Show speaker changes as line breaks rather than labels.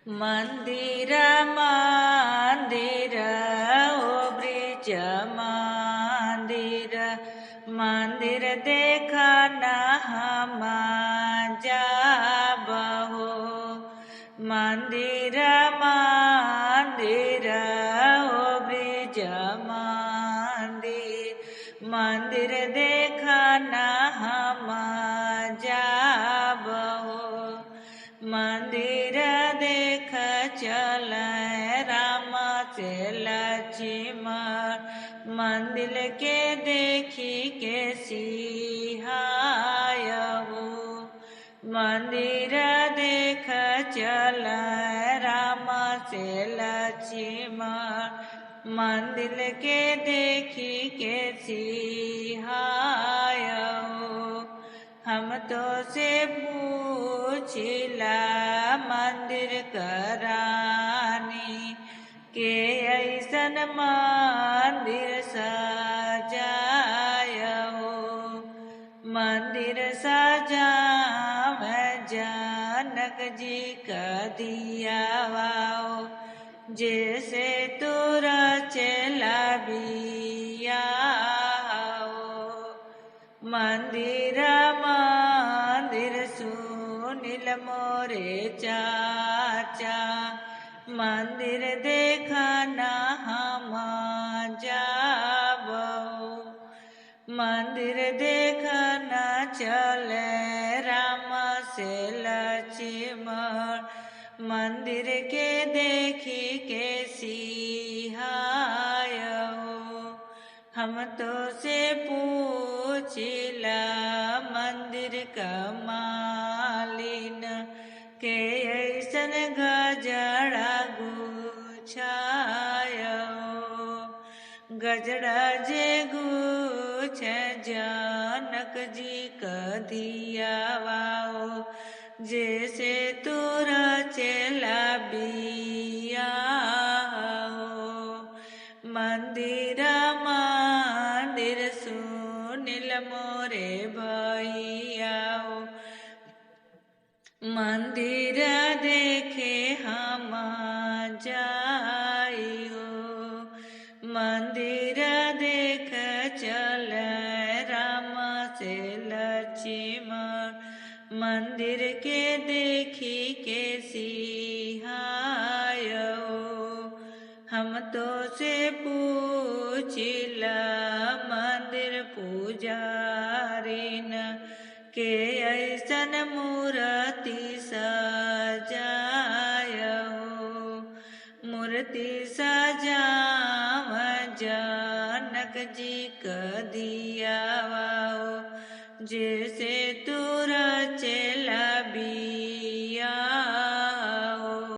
मंदिर मंदिर ओ ब्रिज मंदिर मंदिर देखा न हम जाबहो मंदिर मंदिर ओ ब्रिज मंदिर मंदिर देखा न हम जाबहो मंदिर देख चल राम से लक्ष्मण मंदिर के देखी के सिहायहु मंदिर देख चल राम से लक्ष्मण मंदिर के देखी के सिहायहु हम तो से पूछिला मंदिर करानी के ऐसन मंदिर सजायो मंदिर सजाव जनक जी का दियावाओ जैसे तोरा चला मंदिर मंदिर सुनिल मोरे चाचा मंदिर देखा न हम जाबो मंदिर देखा न चले राम से लक्ष्मण मंदिर के देखी के सिहायहु हम तो से पूछिला मंदिर का मालिन के ऐसन गजड़ा गुछायो गजड़ा जे गुछ जनक जी का दियावाओ जैसे तोरा चला मंदिर मंदिर सुनिल मोरे भैयाओ मंदिर देखे हम जाइयो मंदिर देख चल राम से लक्ष्मण मंदिर के देखी के सिहायहु हम तो से पूछिला मंदिर पुजारिन के ऐसन मूर्ति सजायहु मूर्ति सजाव जनक जी का दियावाओ जैसे तोरा